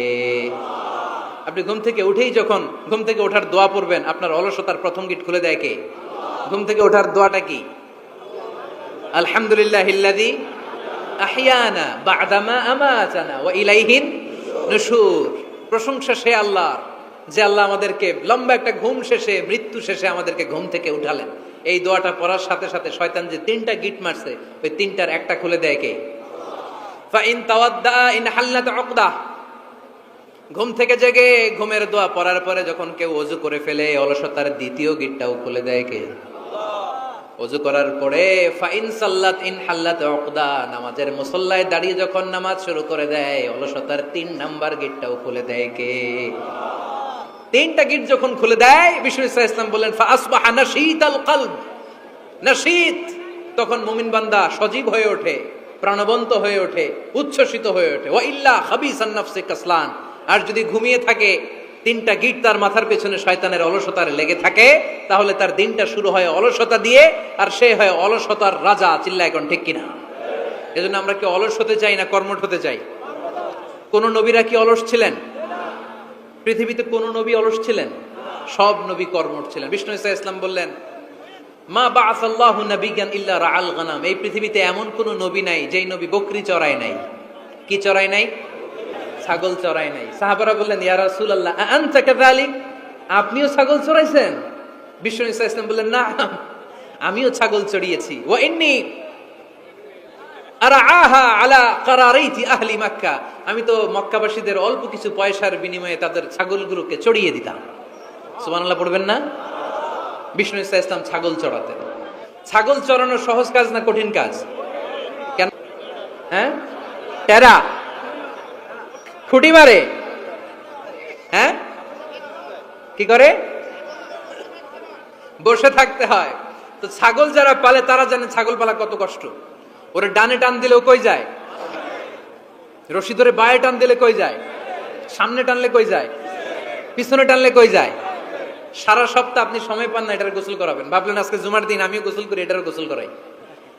আপনি ঘুম থেকে উঠেই যখন ঘুম থেকে ওঠার দোয়া পড়বেন, আপনার অলসতার প্রথম গিট খুলে দেয় কে? ঘুম থেকে ওঠার দোয়াটা কি? আলহামদুলিল্লাহিল্লাযী আহইয়ানা বা'দামা আমাতানা ওয়া ইলাইহিন নুশুর। প্রশংসা সে আল্লাহর, যে আল্লাহ আমাদেরকে লম্বা একটা ঘুম শেষে, মৃত্যু শেষে আমাদেরকে ঘুম থেকে উঠালেন। এই দোয়াটা পড়ার সাথে সাথে শয়তান যে 3টা গিট মারছে, ওই 3টার একটা খুলে দেয় কে? ফাইন তাওয়াদ্দা ইন হাল্লাত উকদা, ঘুম থেকে জেগে ঘুমের দোয়া পড়ার পরে যখন কেউ ওযু করে ফেলে অলসতার দ্বিতীয় গিটটাও খুলে দেয় কে? ওযু করার পরে ফাইন সাল্লাত ইন হাল্লাত উকদা, নামাজের মুসল্লায় দাঁড়িয়ে যখন নামাজ শুরু করে দেয় অলসতার 3 নাম্বার গিটটাও খুলে দেয় কে? 3টা গিট যখন খুলে দেয় বিষ্ণু ইসা ইসলাম বললেন ফা আসবাহা নাশীতাল কলব, নাশীত, তখন মুমিন বান্দা সজীব হয়ে ওঠে, প্রাণবন্ত হয়ে ওঠে, উচ্ছ্বসিত হয়ে ওঠে। ওয়া ইল্লা খাবিসান নাফসি কাসলান, আর যদি ঘুমিয়ে থাকে 3টা গিট তার মাথার পেছনে শয়তানের অলসতার লেগে থাকে, তাহলে তার দিনটা শুরু হয় অলসতা দিয়ে, আর সে হয় অলসতার রাজা। চিল্লায় এখন ঠিক কিনা? এজন্য আমরা কি অলস হতে চাই না কর্মঠ হতে চাই? কোন নবীরা কি অলস ছিলেন? পৃথিবীতে কোন নবী অলস ছিলেন? সব নবী কর্মঠ ছিলেন। বিষ্ণু ইসা ইসলাম বললেন মা বাআসাল্লাহু নাবিয়ান ইল্লা রাআল গানাম, এই পৃথিবীতে এমন কোন নবী নাই যেই নবী বকরি চড়ায় নাই। কি চড়ায় নাই? ছাগল চড়ায় নাই। সাহাবারা বললেন ইয়া রাসূলুল্লাহ আনতা কাযালিক, আপনিও ছাগল চড়াইছেন? বিষ্ণু ইসা ইসলাম বললেন না, আমিও ছাগল চড়িয়েছি। ওয়া ইন্নী আরআহা আলা কারারাইতি আহলি মক্কা, আমি তো মক্কাবাসীদের অল্প কিছু পয়সার বিনিময়ে তাদের ছাগলগুলোকে চড়িয়ে দিতাম। সুবহানাল্লাহ পড়বেন না? বিষ্ণু ইসা ইসলাম ছাগল চড়াতেন। ছাগল চড়ানো সহজ কাজ না কঠিন কাজ? কেন? হ্যাঁ, টেরা খুঁটি মারে, হ্যাঁ, কি করে? বসে থাকতে হয়। তো ছাগল যারা পালে তারা জানে ছাগল পালা কত কষ্ট। ওরে ডানে টান দিলেও কই যায়, রশি ধরে বায়ে টান দিলে কই যায়, সামনে টানলে কই যায়, পিছনে টানলে কই যায়। সারা সপ্তাহ আপনি সময় পান না এটার গোসল করাবেন। ভাবলেন আজকে জুমার দিন আমিও গোসল করি, এটার গোসল করাই।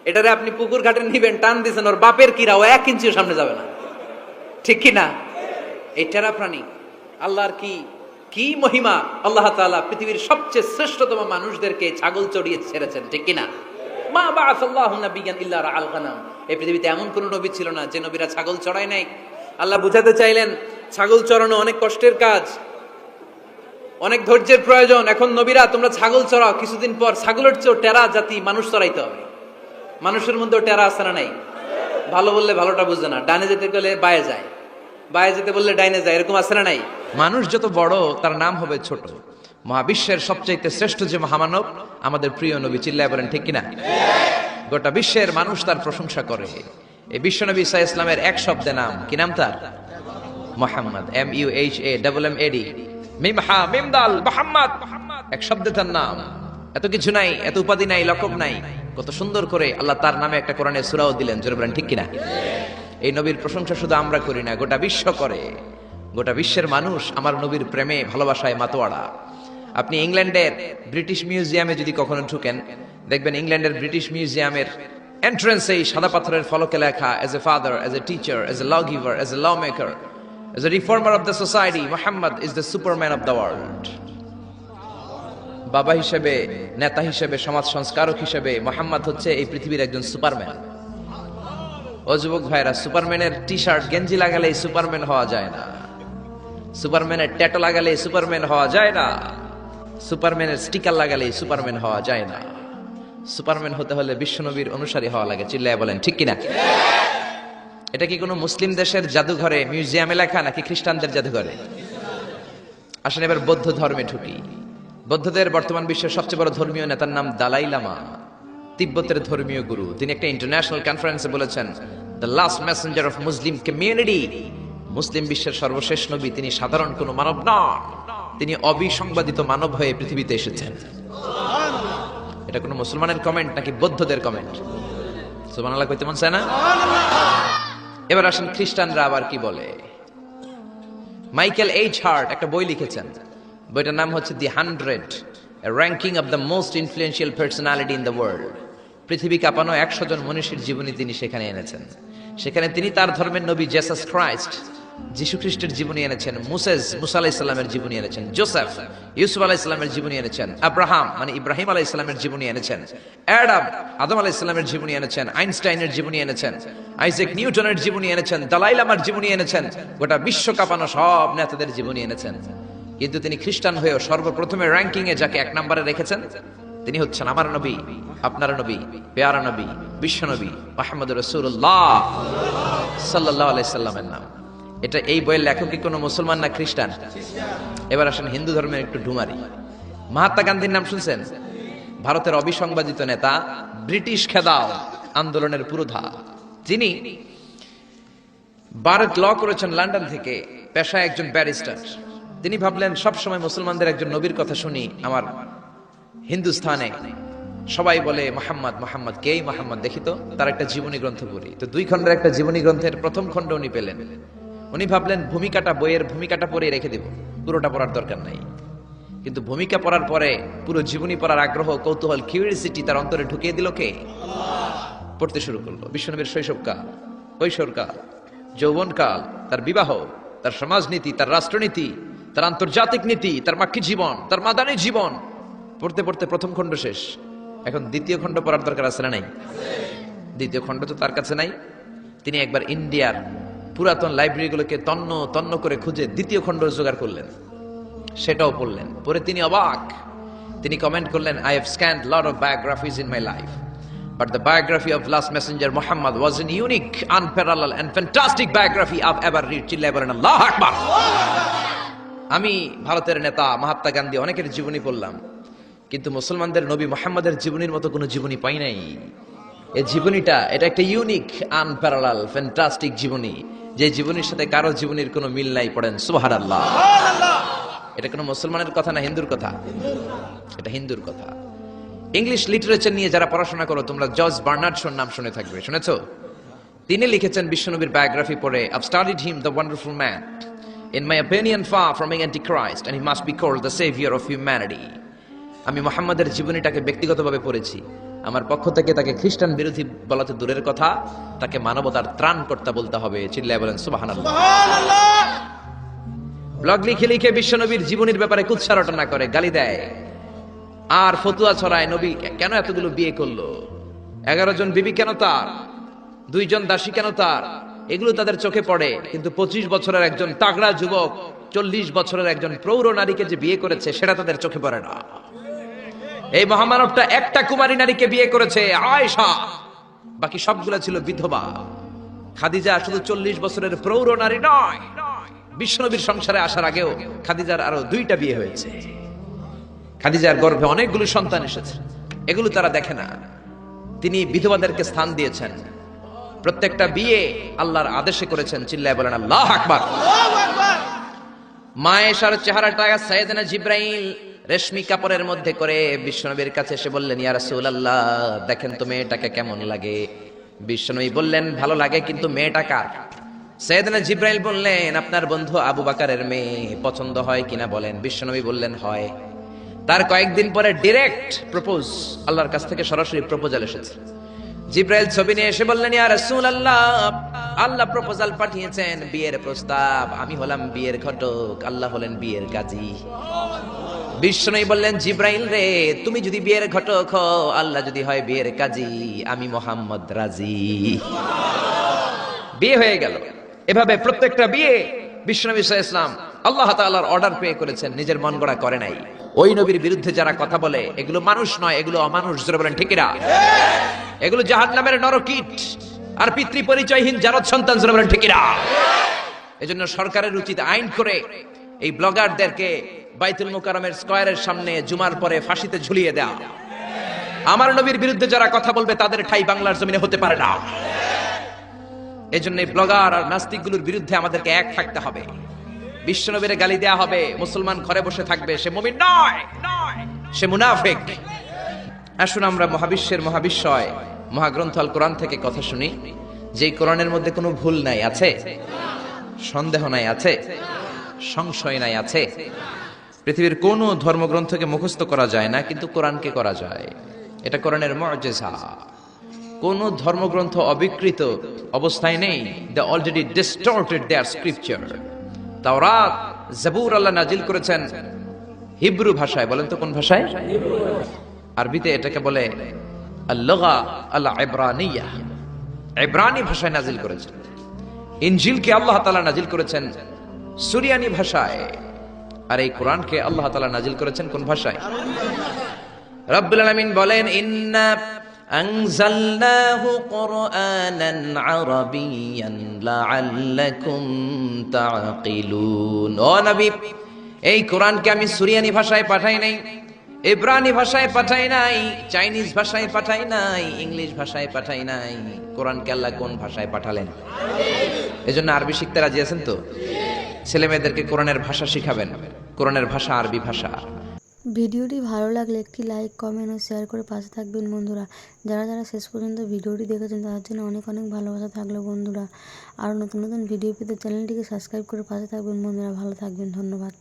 এটারে আপনি পুকুর ঘাটে নিবেন, টান দিয়েছেন, ওর বাপের কিরা ও 1 ইঞ্চিও সামনে যাবে না। ঠিক কি না? এই টেরা প্রাণী আল্লাহর কি কি মহিমা! আল্লাহ তাআলা পৃথিবীর সবচেয়ে শ্রেষ্ঠতম মানুষদেরকে ছাগল চড়িয়ে ছেড়েছেন। ঠিক কি না? মা বাআসাল্লাহু নাবিয়ান ইল্লা রাআল গানাম, এই পৃথিবীতে এমন কোন নবী ছিল না যে নবীরা ছাগল চড়ায় নাই। আল্লাহ বুঝাতে চাইলেন ছাগল চড়ানো অনেক কষ্টের কাজ, অনেক ধৈর্যের প্রয়োজন। এখন নবীরা তোমরা ছাগল চড়াও, কিছুদিন পর ছাগলের চেয়েও টেরা জাতি মানুষ চড়াইতে হবে। মানুষের মধ্যেও টেরা আছে না নাই? ভালো বললে ভালোটা বুঝে না, ডানে যেতে গেলে বায়ে যায়, বায়ে যেতে বললে ডাইনে যায়, এরকম আছে না নাই? মানুষ যত বড় তার নাম হবে ছোট। মহাবিশ্বের সবচাইতে শ্রেষ্ঠ যে মহামানব আমাদের প্রিয় নবী, চিল্লায় বলেন ঠিক কিনা? গোটা বিশ্বের মানুষ তার প্রশংসা করে। এই বিশ্ব নবী ঈসা ইসলামের এক শব্দে নাম, কি নাম তার? মুহাম্মদ, MUHAMMAD, মিম হা মিম দাল, মুহাম্মদ, এক শব্দে তার নাম। এত কিছু নাই, এত উপাধি নাই, লকব নাই, কত সুন্দর করে আল্লাহ তার নামে একটা কোরআনের সূরাও দিলেন। জোরে বলেন ঠিক কিনা? এই নবীর প্রশংসা শুধু আমরা করি না, গোটা বিশ্ব করে। গোটা বিশ্বের মানুষ আমার নবীর প্রেমে ভালোবাসায় মাতোয়ারা। আপনি ইংল্যান্ডের ব্রিটিশ মিউজিয়ামে যদি কখনো ঢুকেন, দেখবেন ইংল্যান্ডের ব্রিটিশ মিউজিয়ামের এন্ট্রান্সেই সাদা পাথরের ফলকে লেখা as a father, as a teacher, as a law giver, as a law maker, as a reformer of the society, Muhammad is the superman of the world. বাবা হিসেবে, নেতা হিসেবে, সমাজ সংস্কারক হিসেবে মুহাম্মদ হচ্ছে এই পৃথিবীর একজন সুপারম্যান। ও যুবক ভাইরা, সুপারম্যানের টি শার্ট গেঞ্জি লাগালে সুপারম্যান হওয়া যায় না, সুপারম্যানের ট্যাটু লাগালে সুপারম্যান হওয়া যায় না, সুপারম্যানের স্টিকার লাগালে সুপারম্যান হওয়া যায় না। সুপারম্যান হতে হলে বিশ্বনবীর অনুসারী হওয়া লাগে। চিল্লায় বলেন ঠিক কিনা? এটা কি কোনো মুসলিম দেশের জাদুঘরে মিউজিয়ামে লেখা নাকি খ্রিস্টানদের জাদুঘরে? আসলে এবার বৌদ্ধ ধর্মে ঢুকি। বৌদ্ধদের বর্তমান বিশ্বের সবচেয়ে বড় ধর্মীয় নেতার নাম দালাই লামা, তিব্বতের ধর্মীয় গুরু। তিনি একটা ইন্টারন্যাশনাল কনফারেন্সে বলেছেন, the last messenger of Muslim community, মুসলিম বিশ্বের সর্বশেষ নবী তিনি সাধারণ কোনো মানব নন, তিনি অবিসংবাদিত মানব হয়ে পৃথিবীতে এসেছেন। এটা কোনো মুসলমানের কমেন্ট নাকি বৌদ্ধদের কমেন্ট? সুবহানাল্লাহ কইতে মন চায় না? এবার আসেন খ্রিস্টানরা আবার কি বলে। মাইকেল এইচ হার্ট একটা বই লিখেছেন, বইটার নাম হচ্ছে দি 100, a ranking of the most influential personality in the world। পৃথিবী কাঁপানো 100 জন মনীষীর জীবনী তিনি সেখানে এনেছেন। সেখানে তিনি তার ধর্মের নবী জেসাস ক্রাইস্ট, যীশু খ্রিস্টের জীবনী এনেছেন, মুসা আলাইহিস সালামের জীবনী এনেছেন, জোসেফ, ইউসুফ আলাইহিস সালামের জীবনী এনেছেন, আব্রাহাম মানে ইব্রাহিম আলাইহিস সালামের জীবনী এনেছেন, আদম আলাইহিস সালামের জীবনী এনেছেন, আইনস্টাইনের জীবনী এনেছেন, আইজাক নিউটনের জীবনী এনেছেন, দালাই লামার জীবনী এনেছেন, গোটা বিশ্ব কাঁপানো সব নেতাদের জীবনী এনেছেন। কিন্তু তিনি খ্রিস্টান হয়েও সর্বপ্রথমে র্যাঙ্কিং এ যাকে 1 নম্বরে রেখেছেন তিনি হচ্ছেন আমার নবী, আপনার নবী, পেয়ারা নবী, বিশ্ব নবী মুহাম্মদুর রাসূলুল্লাহ। সাল্লাল্লাহু আলাইহি সাল্লামের নাম। এটা এই বইয়ের লেখক কি কোনো মুসলমান না খ্রিস্টান? এবার আসেন হিন্দু ধর্মের একটু ঢুমারি। মহাত্মা গান্ধীর নাম শুনছেন? ভারতের অবিসংবাদিত নেতা, ব্রিটিশ খেদাও আন্দোলনের পুরোধা, যিনি বারোত ল করেছেন লন্ডন থেকে, পেশায় একজন ব্যারিস্টার। তিনি ভাবলেন সবসময় মুসলমানদের একজন নবীর কথা শুনি, আমার হিন্দুস্থানে সবাই বলে মোহাম্মদ মোহাম্মদ, কেই মোহাম্মদ, দেখি তো তার একটা জীবনী গ্রন্থ পড়ি। তো 2 খণ্ডের একটা জীবনী গ্রন্থের প্রথম খণ্ড উনি পেলেন। উনি ভাবলেন ভূমিকাটা, বইয়ের ভূমিকাটা পড়ে রেখে দিব, পুরোটা পড়ার দরকার নাই। কিন্তু ভূমিকা পড়ার পরে পুরো জীবনী পড়ার আগ্রহ, কৌতূহল, কিউরিয়াসিটি তার অন্তরে ঢুকিয়ে দিল কে? পড়তে শুরু করলো। বিশ্বনবীর শৈশবকাল, কৈশোরকাল, যৌবনকাল, তার বিবাহ, তার সমাজনীতি, তার রাষ্ট্রনীতি, তার আন্তর্জাতিক নীতি, তার মাক্কি জীবন, তার মাদানী জীবন। পড়তে পড়তে প্রথম খণ্ড শেষ। এখন দ্বিতীয় খণ্ড পড়ার দরকার আছে না নাই? দ্বিতীয় খণ্ড তো তার কাছে নাই। তিনি একবার ইন্ডিয়ার পুরাতন লাইব্রেরিগুলোকে তন্ন তন্ন করে খুঁজে দ্বিতীয় খণ্ড জোগাড় করলেন, সেটাও পড়লেন। পরে তিনি অবাক। তিনি কমেন্ট করলেন, I have scanned lot of biographies in my life, but the biography of last messenger Muhammad was an unique, unparalleled and fantastic biography I've ever read. চিল্লায় বলেন আল্লাহু আকবার। আমি ভারতের নেতা মহাত্মা গান্ধী অনেকের জীবনী পড়লাম, কিন্তু মুসলমানদের নবী মুহাম্মাদের জীবনীর মতো কোনো জীবনী পাই নাই। এই জীবনীটা, এটা একটা ইউনিক, আনপ্যারালাল, ফ্যান্টাস্টিক জীবনী, যে জীবনীর সাথে কারো জীবনীর কোনো মিল নাই। পড়েন সুবহানাল্লাহ। এটা কোনো মুসলমানের কথা না হিন্দুর কথা? এটা হিন্দুর কথা। ইংলিশ লিটারেচার নিয়ে যারা পড়াশোনা করো তোমরা জর্জ বার্নার্ড শোর নাম শুনে থাকবে, শুনেছো? তিনি লিখেছেন বিশ্বনবীর বায়োগ্রাফি পড়ে, I've studied him, the wonderful man. In my opinion, far from being antichrist, and he must be called the savior of humanity. আমি মুহাম্মাদের জীবনীটাকে ব্যক্তিগতভাবে পড়েছি। আমার পক্ষ থেকে তাকে খ্রিস্টান বিরোধী বলাতে দূরের কথা, তাকে মানবতার ত্রাণকর্তা বলতে হবে। চিল্লায় বলেন সুবহানাল্লাহ। ব্লগ লিখে লিখে বিশ্বনবীর জীবনীর ব্যাপারে কুৎসা রটনা করে, গালি দেয় আর ফতুয়া ছড়ায়। নবী কেন এতগুলো বিয়ে করলো? 11 জন বিবি কেন তার? 2 জন দাসী কেন তার? এগুলো তাদের চোখে পড়ে, কিন্তু 25 বছরের একজন তাগড়া যুবক 40 বছরের একজন প্রৌঢ় নারীকে যে বিয়ে করেছে সেটা তাদের চোখে পড়ে না। এই মহামানবটা একটা কুমারী নারীকে বিয়ে করেছে, আয়েশা, বাকি সবগুলা ছিল বিধবা। খাদিজা শুধু 40 বছরের প্রৌঢ় নারী নয়, বিশ্বনবীর সংসারে আসার আগেও খাদিজার আরো 2টা বিয়ে হয়েছে। খাদিজার গর্ভে অনেকগুলো সন্তান এসেছে, এগুলো তারা দেখে না। তিনি বিধবাদেরকে স্থান দিয়েছেন, প্রত্যেকটা বিয়ে আল্লাহর আদেশে করেছেন। চিল্লায় বলেন আল্লাহু আকবার। মা আয়েশার চেহারাটা সাইয়েদনা জিবরাইল রেশমি কাপড়ের মধ্যে করে বিশ্বনবীর কাছে এসে বললেন, ইয়া রাসূলুল্লাহ, দেখেন তো মেয়েটাকে কেমন লাগে। বিশ্বনবী বললেন, ভালো লাগে, কিন্তু মেয়েটা কার? সাইয়েদনা জিবরাইল বললেন, আপনার বন্ধু আবু বকরের মেয়ে, পছন্দ হয় কিনা বলেন। বিশ্বনবী বললেন হয়। তার কয়েকদিন পরে ডাইরেক্ট প্রপোজ, আল্লাহর কাছ থেকে সরাসরি প্রপোজাল এসেছে। জিবরাইল ছবি নিয়ে এসে বললেন, ইয়া রাসূলুল্লাহ, আল্লাহ প্রপোজাল পাঠিয়েছেন, বিয়ের প্রস্তাব। আমি হলাম বিয়ের ঘটক, আল্লাহ হলেন বিয়ের কাজী। বিশ্বনবী বললেন, জিবরাইল রে, তুমি যদি বিয়ের ঘটক হও, আল্লাহ যদি হয় বিয়ের কাজী, আমি মুহাম্মদ রাজি। বিয়ে হয়ে গেল। এভাবে প্রত্যেকটা বিয়ে বিশ্বনবী সাল্লাল্লাহু আলাইহি ওয়াসাল্লাম আল্লাহ তাআলার অর্ডার পেয়ে করেছেন, নিজের মন গড়া করে নাই। ওই নবীর বিরুদ্ধে যারা কথা বলে এগুলো মানুষ নয়, এগুলো অমানুষ। জোরে বলেন ঠিক কিনা? এগুলো জাহান্নামের নরকীট আর পিতৃ পরিচয়হীন জারদ সন্তান। জোরে বলেন ঠিক কিনা? এজন্য সরকারের উচিত আইন করে এই ব্লগারদেরকে বাইতুল মুকাররমের স্কয়ারের সামনে জুমার পরে ফাঁসিতে ঝুলিয়ে দেয়া। আমার নবীর বিরুদ্ধে যারা কথা বলবে তাদের ঠাঁই বাংলার জমিনে হতে পারে না। এজন্য এই ব্লগার আর নাস্তিকগুলোর বিরুদ্ধে আমাদেরকে এক থাকতে হবে। বিশ্বনবীর গালি দেয়া হবে, মুসলমান ঘরে বসে থাকবে, সে মুমিন নয়, সে মুনাফিক। আসুন আমরা মহাবিশ্বের মহাবিশ্বয় মহাগ্রন্থ আল কোরআন থেকে কথা শুনি, যে কোরআনের মধ্যে কোনো ভুল নাই, আছে সন্দেহ নাই, আছে সংশয় নাই, আছে। পৃথিবীর কোন ধর্মগ্রন্থকে মুখস্থ করা যায় না, কিন্তু কোরআনকে করা যায়। এটা কোরআনের মুআজিজা। কোন ধর্মগ্রন্থ অবিকৃত অবস্থায় নেই। They already distorted their scripture. তাওরাত, জাবুর আল্লাহ নাজিল করেছেন হিব্রু ভাষায়। বলেন তো কোন ভাষায়? আরবিতে এটাকে বলে আল-লুগা আল-ইব্রানিয়া, ইব্রানি ভাষায় নাজিল করেছেন। ইনজিলকে আল্লাহ তাআলা নাজিল করেছেন সুরিয়ানি ভাষায়, আর এই কোরআনকে আল্লাহ তাআলা নাজিল করেছেন কোন ভাষায়? রব্বুল আলামিন বলেন, ইন্না আনজালনাহু কুরআনান আরাবিয়ান লাআল্লাকুম তাআকিলুন। ও নবী, এই কোরআনকে আমি সুরিয়ানি ভাষায় পাঠাই নাই, ইব্রানি ভাষায় পাঠাই নাই, চাইনিজ ভাষায় পাঠাই নাই, ইংলিশ ভাষায় পাঠাই নাই। কোরআনকে আল্লাহ কোন ভাষায় পাঠালেন? এজন্য আরবি শিখতে রাজি আছেন তো? ছেলে মেয়েদেরকে কোরআনের ভাষা শিখাবেন। কোরআনের ভাষা আরবি ভাষা। ভিডিওটি ভালো লাগলে একটি লাইক, কমেন্ট ও শেয়ার করে পাশে থাকবেন বন্ধুরা। যারা যারা শেষ পর্যন্ত ভিডিওটি দেখেছেন তাদের জন্য অনেক অনেক ভালোবাসা থাকলো বন্ধুরা। আরও নতুন নতুন ভিডিও পেতে চ্যানেলটিকে সাবস্ক্রাইব করে পাশে থাকবেন বন্ধুরা। ভালো থাকবেন, ধন্যবাদ।